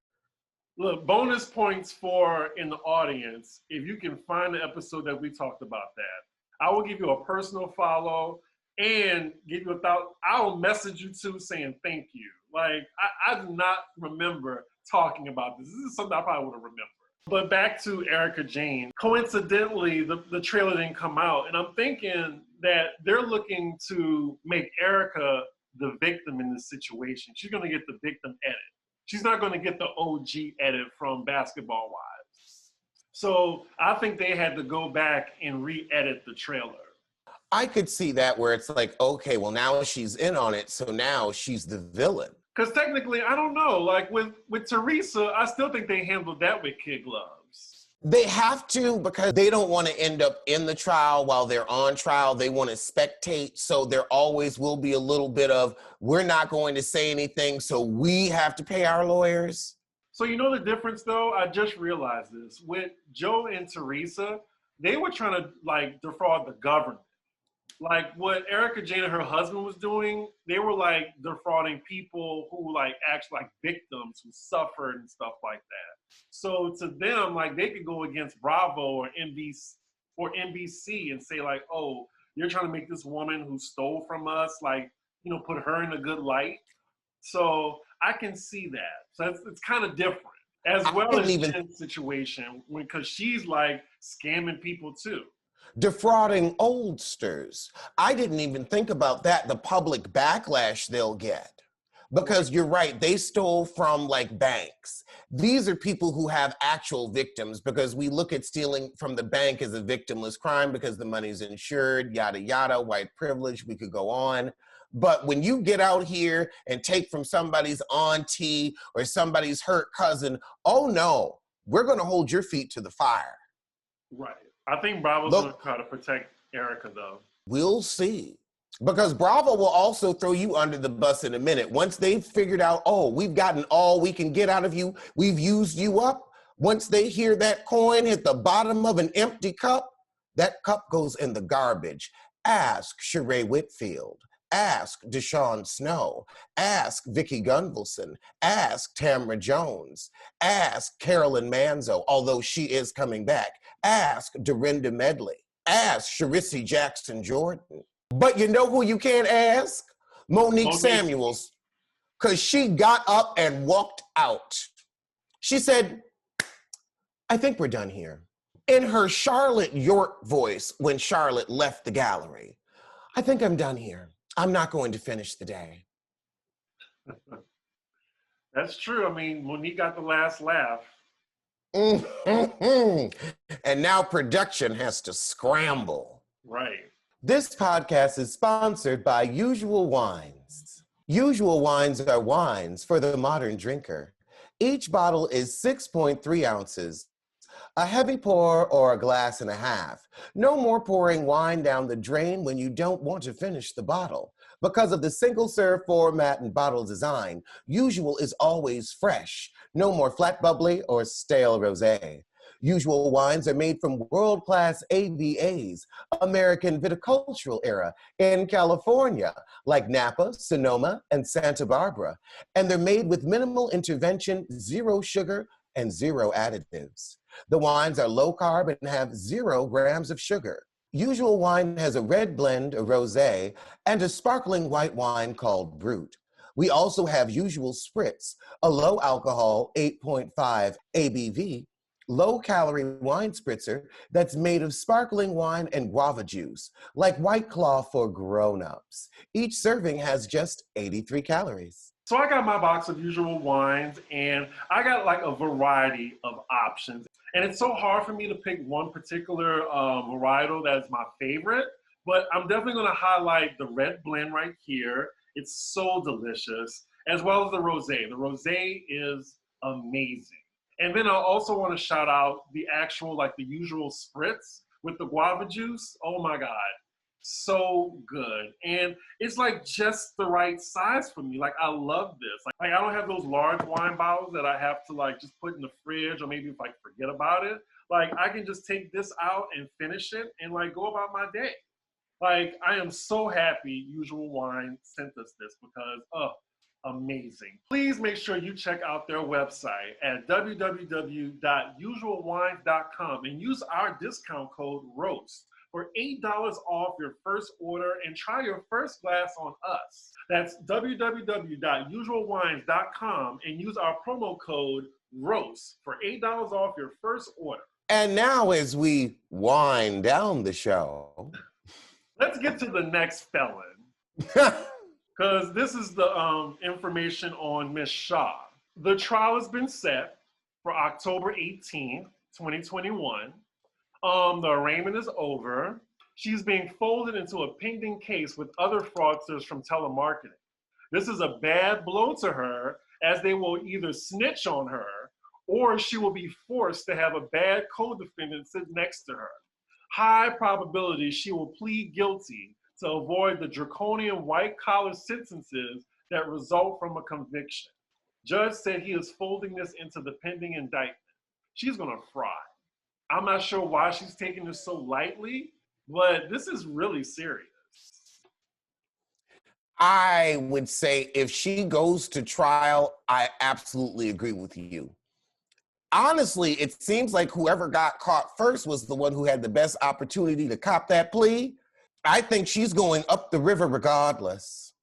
Look, bonus points for in the audience, if you can find the episode that we talked about that. I will give you a personal follow and give you I'll message you too saying thank you. Like, I do not remember talking about this. This is something I probably would have remembered. But back to Erika Jayne. Coincidentally, the trailer didn't come out, and I'm thinking that they're looking to make Erika the victim in this situation. She's going to get the victim edit. She's not going to get the OG edit from Basketball Wives. So I think they had to go back and re-edit the trailer. I could see that where it's like, okay, well now she's in on it, so now she's the villain. Because technically, I don't know, like with Teresa, I still think they handled that with kid gloves. They have to, because they don't want to end up in the trial while they're on trial. They want to spectate, so there always will be a little bit of, we're not going to say anything, so we have to pay our lawyers. So you know the difference though? I just realized this. With Joe and Teresa, they were trying to like defraud the government. Like what Erika Jayne and her husband was doing, they were like defrauding people who like actually like victims who suffered and stuff like that. So to them, like they could go against Bravo or NBC and say like, oh, you're trying to make this woman who stole from us, like, you know, put her in a good light. So I can see that. So it's kind of different. As well as Jen's situation, because she's like scamming people too. Defrauding oldsters. I didn't even think about that, the public backlash they'll get. Because you're right, they stole from like banks. These are people who have actual victims, because we look at stealing from the bank as a victimless crime because the money's insured, yada, yada, white privilege, we could go on. But when you get out here and take from somebody's auntie or somebody's hurt cousin, oh no, we're gonna hold your feet to the fire. Right. I think Bravo's going to try to protect Erika, though. We'll see. Because Bravo will also throw you under the bus in a minute. Once they've figured out, oh, we've gotten all we can get out of you, we've used you up. Once they hear that coin hit the bottom of an empty cup, that cup goes in the garbage. Ask Sheree Whitfield. Ask Deshaun Snow. Ask Vicki Gunvalson. Ask Tamra Jones. Ask Carolyn Manzo, although she is coming back. Ask Dorinda Medley. Ask Sharisi Jackson Jordan. But you know who you can't ask? Monique Samuels, because she got up and walked out. She said, I think we're done here. In her Charlotte York voice when Charlotte left the gallery. I think I'm done here. I'm not going to finish the day. That's true. I mean, Monique got the last laugh. And now production has to scramble. Right. This podcast is sponsored by Usual Wines. Usual Wines are wines for the modern drinker. Each bottle is 6.3 ounces. A heavy pour or a glass and a half. No more pouring wine down the drain when you don't want to finish the bottle. Because of the single-serve format and bottle design, Usual is always fresh. No more flat bubbly or stale rosé. Usual wines are made from world-class AVAs, American viticultural era, in California, like Napa, Sonoma, and Santa Barbara. And they're made with minimal intervention, zero sugar, and zero additives. The wines are low carb and have 0 grams of sugar. Usual Wine has a red blend, a rosé, and a sparkling white wine called Brut. We also have Usual Spritz, a low alcohol 8.5 ABV, low calorie wine spritzer that's made of sparkling wine and guava juice, like White Claw for grown-ups. Each serving has just 83 calories. So I got my box of Usual Wines, and I got like a variety of options. And it's so hard for me to pick one particular varietal that's my favorite, but I'm definitely gonna highlight the red blend right here. It's so delicious, as well as the rosé. The rosé is amazing. And then I also wanna shout out the actual, like the Usual Spritz with the guava juice. Oh my God. So good, and it's like just the right size for me. Like I love this. Like I don't have those large wine bottles that I have to like just put in the fridge or maybe like forget about it. Like I can just take this out and finish it and like go about my day. Like I am so happy Usual Wine sent us this because amazing. Please make sure you check out their website at www.usualwines.com and use our discount code ROAST for $8 off your first order and try your first glass on us. That's www.usualwines.com and use our promo code ROAST for $8 off your first order. And now as we wind down the show, let's get to the next felon. Because this is the information on Miss Shah. The trial has been set for October 18th, 2021. The arraignment is over. She's being folded into a pending case with other fraudsters from telemarketing. This is a bad blow to her, as they will either snitch on her or she will be forced to have a bad co-defendant sit next to her. High probability she will plead guilty to avoid the draconian white-collar sentences that result from a conviction. Judge said he is folding this into the pending indictment. She's gonna fry. I'm not sure why she's taking this so lightly, but this is really serious. I would say if she goes to trial, I absolutely agree with you. Honestly, it seems like whoever got caught first was the one who had the best opportunity to cop that plea. I think she's going up the river regardless.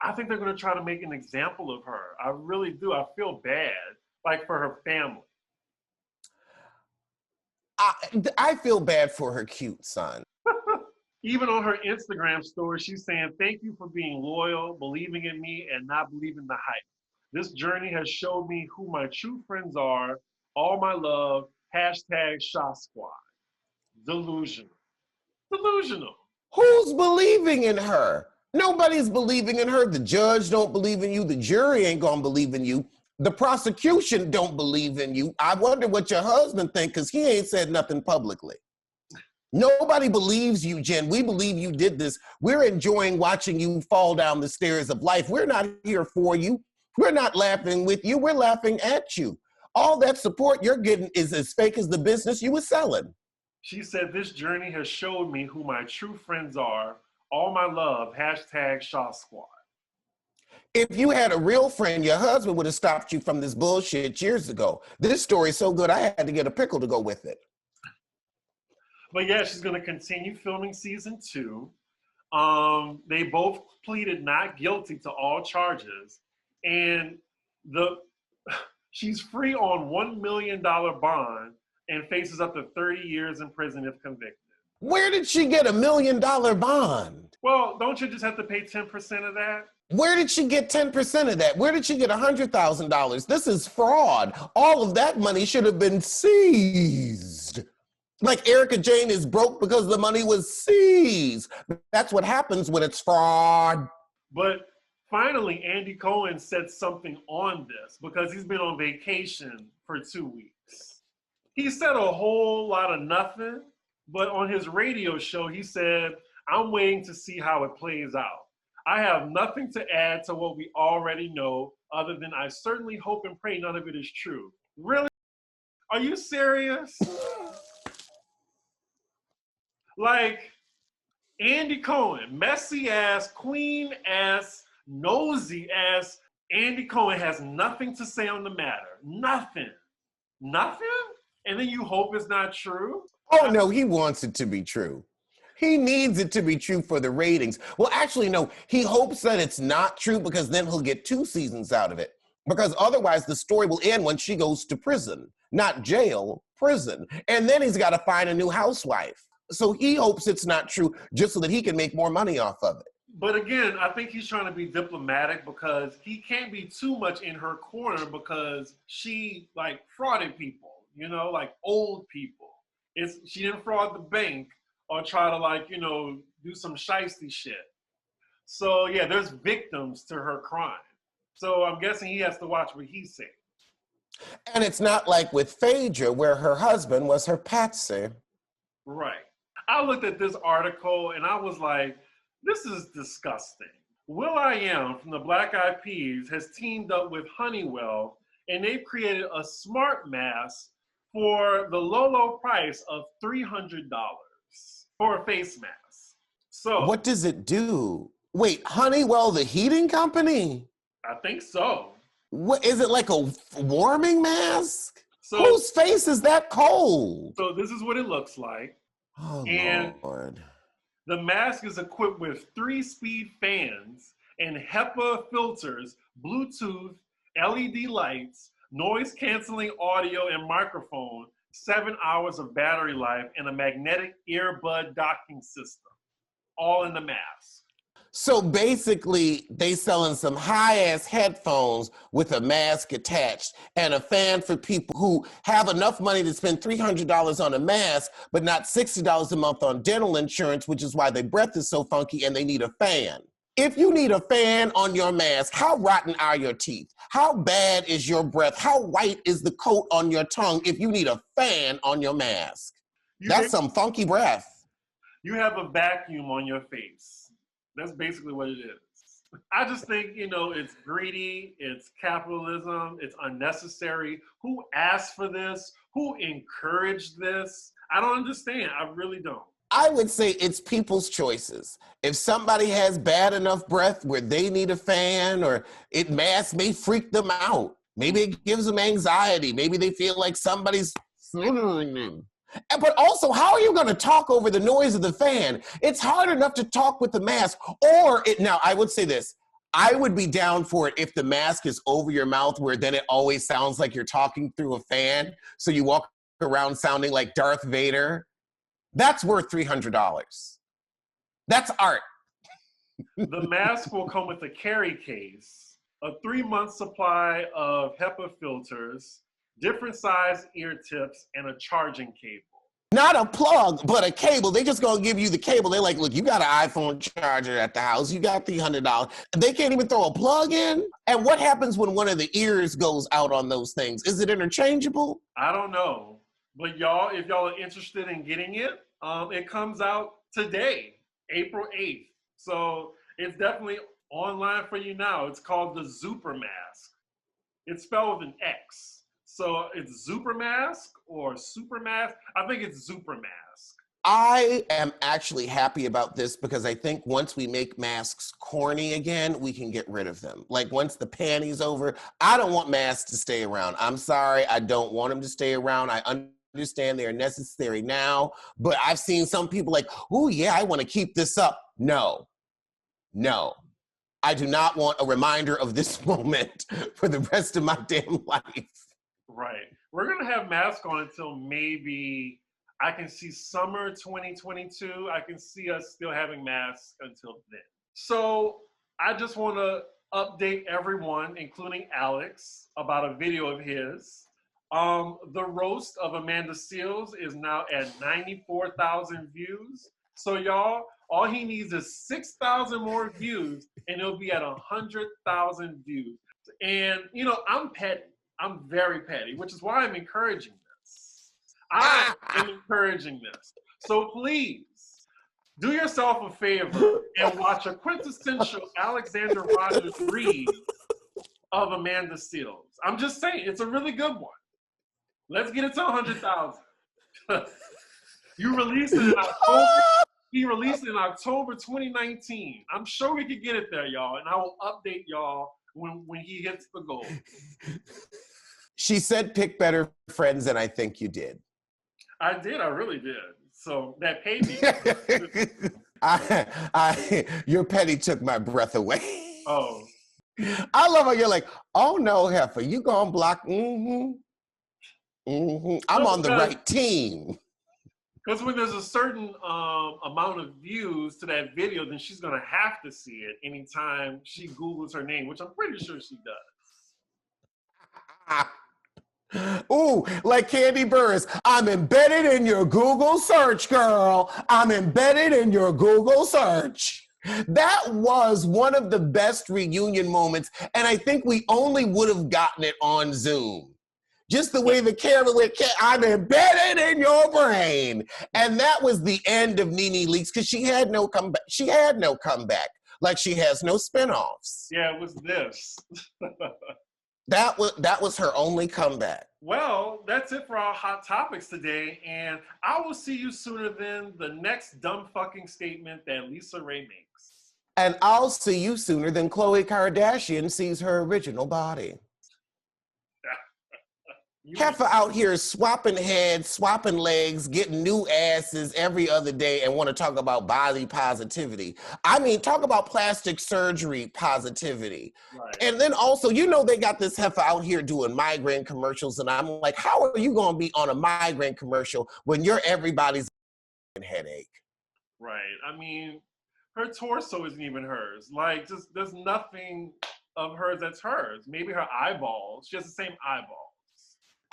I think they're going to try to make an example of her. I really do. I feel bad, like for her family. I feel bad for her cute son. Even on her Instagram story, she's saying, "Thank you for being loyal, believing in me, and not believing the hype. This journey has showed me who my true friends are. All my love, hashtag Shah Squad." Delusional. Delusional. Who's believing in her? Nobody's believing in her. The judge don't believe in you. The jury ain't gonna believe in you. The prosecution don't believe in you. I wonder what your husband think, because he ain't said nothing publicly. Nobody believes you, Jen. We believe you did this. We're enjoying watching you fall down the stairs of life. We're not here for you. We're not laughing with you. We're laughing at you. All that support you're getting is as fake as the business you were selling. She said, "This journey has showed me who my true friends are. All my love, hashtag Shah Squad." If you had a real friend, your husband would have stopped you from this bullshit years ago. This story's so good, I had to get a pickle to go with it. But yeah, she's going to continue filming season 2. They both pleaded not guilty to all charges. And she's free on $1 million bond and faces up to 30 years in prison if convicted. Where did she get $1 million bond? Well, don't you just have to pay 10% of that? Where did she get 10% of that? Where did she get $100,000? This is fraud. All of that money should have been seized. Like Erica Jayne is broke because the money was seized. That's what happens when it's fraud. But finally, Andy Cohen said something on this because he's been on vacation for 2 weeks. He said a whole lot of nothing, but on his radio show, he said, "I'm waiting to see how it plays out. I have nothing to add to what we already know, other than I certainly hope and pray none of it is true." Really? Are you serious? Like, Andy Cohen, messy ass, queen ass, nosy ass, Andy Cohen has nothing to say on the matter. Nothing. Nothing? And then you hope it's not true? Oh no, he wants it to be true. He needs it to be true for the ratings. Well, actually, no, he hopes that it's not true because then he'll get 2 seasons out of it. Because otherwise the story will end when she goes to prison, not jail, prison. And then he's got to find a new housewife. So he hopes it's not true just so that he can make more money off of it. But again, I think he's trying to be diplomatic because he can't be too much in her corner because she like frauded people, you know, like old people. She didn't fraud the bank or try to like, you know, do some shiesty shit. So yeah, there's victims to her crime. So I'm guessing he has to watch what he's saying. And it's not like with Phaedra where her husband was her patsy. Right. I looked at this article and I was like, this is disgusting. will.i.am from the Black Eyed Peas has teamed up with Honeywell and they've created a smart mask for the low price of $300 for a face mask. So what does it do? Wait, Honeywell, the heating company? I think so. What is it, like a warming mask? So, whose face is that cold? So this is what it looks like. Oh, and Lord. The mask is equipped with 3-speed fans and HEPA filters, Bluetooth, LED lights, noise-canceling audio and microphone, 7 hours of battery life, and a magnetic earbud docking system, all in the mask. So basically, they selling some high-ass headphones with a mask attached and a fan for people who have enough money to spend $300 on a mask, but not $60 a month on dental insurance, which is why their breath is so funky and they need a fan. If you need a fan on your mask, how rotten are your teeth? How bad is your breath? How white is the coat on your tongue if you need a fan on your mask? That's some funky breath. You have a vacuum on your face. That's basically what it is. I just think, you know, it's greedy, it's capitalism, it's unnecessary. Who asked for this? Who encouraged this? I don't understand. I really don't. I would say it's people's choices. If somebody has bad enough breath where they need a fan, or masks may freak them out. Maybe it gives them anxiety. Maybe they feel like somebody's slithering them. But also, how are you going to talk over the noise of the fan? It's hard enough to talk with the mask. Now, I would say this. I would be down for it if the mask is over your mouth where then it always sounds like you're talking through a fan. So you walk around sounding like Darth Vader. That's worth $300. That's art. The mask will come with a carry case, a 3-month supply of HEPA filters, different size ear tips, and a charging cable. Not a plug, but a cable. They just gonna give you the cable. They're like, look, you got an iPhone charger at the house. You got $300. They can't even throw a plug in? And what happens when one of the ears goes out on those things? Is it interchangeable? I don't know. But y'all, if y'all are interested in getting it, it comes out today, April 8th. So it's definitely online for you now. It's called the Super Mask. It's spelled with an X. So it's Super Mask or Super Mask. I think it's Super Mask. I am actually happy about this because I think once we make masks corny again, we can get rid of them. Like once the panty's over, I don't want masks to stay around. I'm sorry, I don't want them to stay around. I understand they are necessary now, but I've seen some people like, oh yeah, I want to keep this up. No. I do not want a reminder of this moment for the rest of my damn life. Right. We're going to have masks on until maybe I can see summer 2022. I can see us still having masks until then. So I just want to update everyone, including Alex, about a video of his. The roast of Amanda Seales is now at 94,000 views. So y'all, all he needs is 6,000 more views and it'll be at 100,000 views. And, you know, I'm petty. I'm very petty, which is why I'm encouraging this. I am encouraging this. So please, do yourself a favor and watch a quintessential Alexander Rodgers read of Amanda Seales. I'm just saying, it's a really good one. Let's get it to 100,000. You released it in October. He released it in October 2019. I'm sure we could get it there, y'all, and I will update y'all when he hits the goal. She said pick better friends, and I think you did. I did. I really did. So that paid me. Your petty took my breath away. Oh. I love how you're like, oh no, heifer, you gonna block? I'm on the right team. Because when there's a certain amount of views to that video, then she's gonna have to see it anytime she Googles her name, which I'm pretty sure she does. Ooh, like Candy Burris, I'm embedded in your Google search, girl. I'm embedded in your Google search. That was one of the best reunion moments, and I think we only would have gotten it on Zoom. Just the way the camera went, I'm embedded in your brain. And that was the end of Nene Leakes because she had no comeback. She had no comeback. Like she has no spinoffs. Yeah, it was this. That was her only comeback. Well, that's it for our hot topics today. And I will see you sooner than the next dumb fucking statement that Lisa Ray makes. And I'll see you sooner than Khloe Kardashian sees her original body. Heifer out here swapping heads, swapping legs, getting new asses every other day and want to talk about body positivity. I mean, talk about plastic surgery positivity. Right. And then also, you know, they got this heifer out here doing migraine commercials. And I'm like, how are you going to be on a migraine commercial when you're everybody's headache? Right. I mean, her torso isn't even hers. Like, just there's nothing of hers that's hers. Maybe her eyeballs. She has the same eyeballs.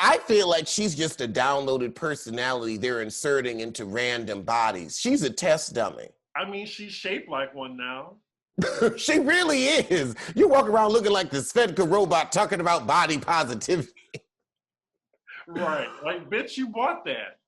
I feel like she's just a downloaded personality they're inserting into random bodies. She's a test dummy. I mean, she's shaped like one now. She really is. You walk around looking like the Svedka robot talking about body positivity. Right. Like, bitch, you bought that.